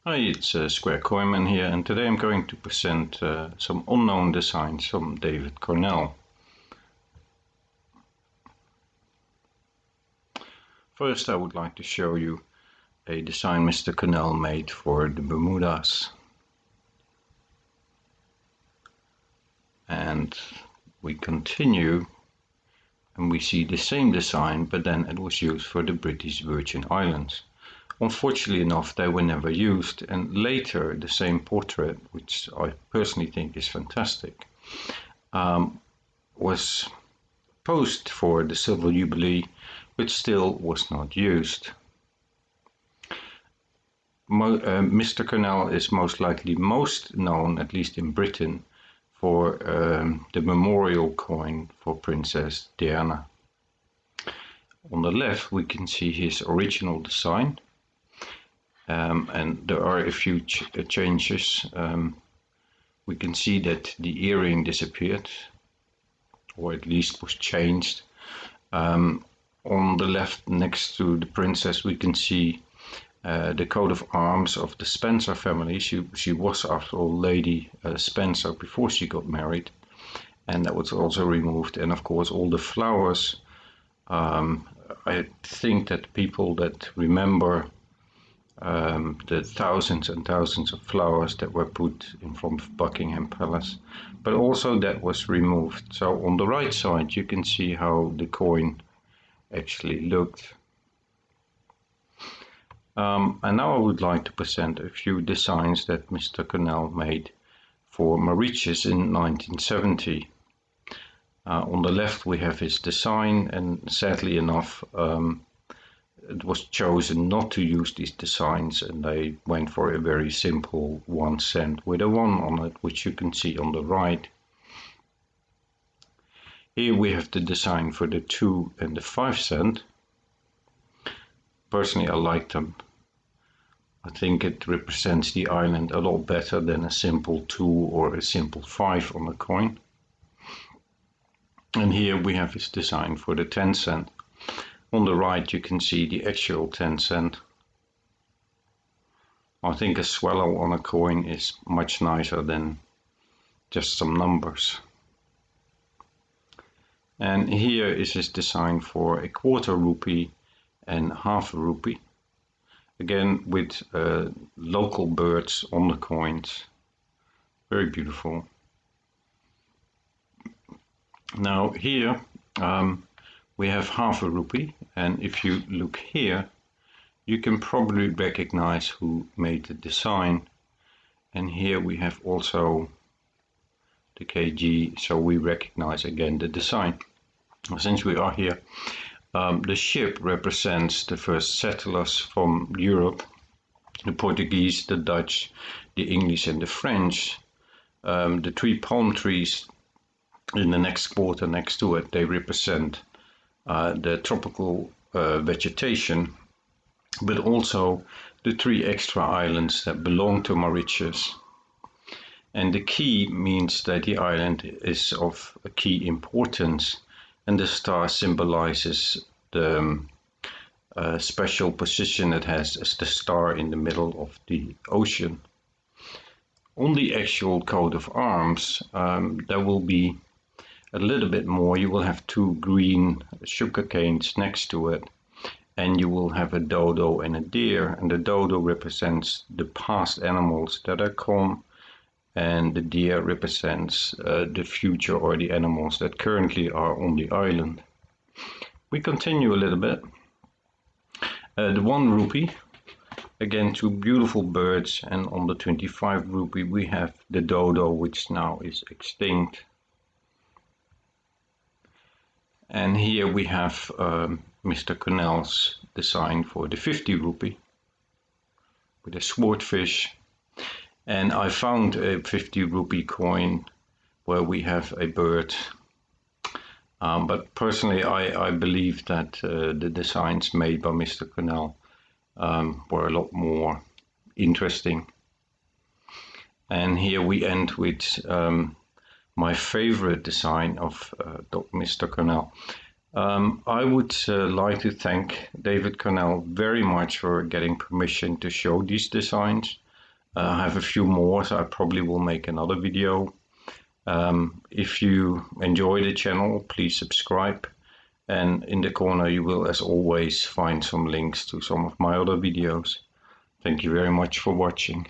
Hi, it's Square Coinman here, and today I'm going to present some unknown designs from David Cornell. First, I would like to show you a design Mr. Cornell made for the Bermudas. And we continue, and we see the same design, but then it was used for the British Virgin Islands. Unfortunately enough, they were never used, and later the same portrait, which I personally think is fantastic, was posed for the Silver Jubilee, which still was not used. Mr. Cornell is most likely most known, at least in Britain, for the memorial coin for Princess Diana. On the left we can see his original design. And there are a few changes. We can see that the earring disappeared, or at least was changed. On the left, next to the princess, we can see the coat of arms of the Spencer family. She was, after all, Lady Spencer before she got married, and that was also removed. And of course, all the flowers. I think that people that remember the thousands and thousands of flowers that were put in front of Buckingham Palace, but also that was removed. So on the right side you can see how the coin actually looked. And now I would like to present a few designs that Mr. Cornell made for Mauritius in 1970. On the left we have his design, and sadly enough it was chosen not to use these designs, and they went for a very simple 1 cent with a 1 on it, which you can see on the right. Here we have the design for the 2 and the 5 cent. Personally, I like them. I think it represents the island a lot better than a simple 2 or a simple 5 on a coin. And here we have his design for the 10 cent. On the right you can see the actual 10 cent. I think a swallow on a coin is much nicer than just some numbers. And here is his design for a quarter rupee and half a rupee. Again with local birds on the coins. Very beautiful. Now here we have half a rupee, and if you look here you can probably recognize who made the design. And here we have also the kg, so we recognize again the design. Since we are here, the ship represents the first settlers from Europe, the Portuguese, the Dutch, the English and the French. The 3 palm trees in the next quarter next to it, they represent the tropical vegetation, but also the 3 extra islands that belong to Mauritius. And the key means that the island is of a key importance, and the star symbolizes the special position it has as the star in the middle of the ocean. On the actual coat of arms, there will be a little bit more. You will have 2 green sugar canes next to it, and you will have a dodo and a deer, and the dodo represents the past animals that are gone, and the deer represents the future, or the animals that currently are on the island. We continue a little bit. The 1 rupee, again 2 beautiful birds, and on the 25 rupee we have the dodo, which now is extinct. And here we have Mr. Cornell's design for the 50 rupee with a swordfish. And I found a 50 rupee coin where we have a bird. But personally I believe that the designs made by Mr. Cornell were a lot more interesting. And here we end with my favorite design of Mr. Cornell. I would like to thank David Cornell very much for getting permission to show these designs. I have a few more, so I probably will make another video. If you enjoy the channel, please subscribe, and in the corner you will, as always, find some links to some of my other videos. Thank you very much for watching.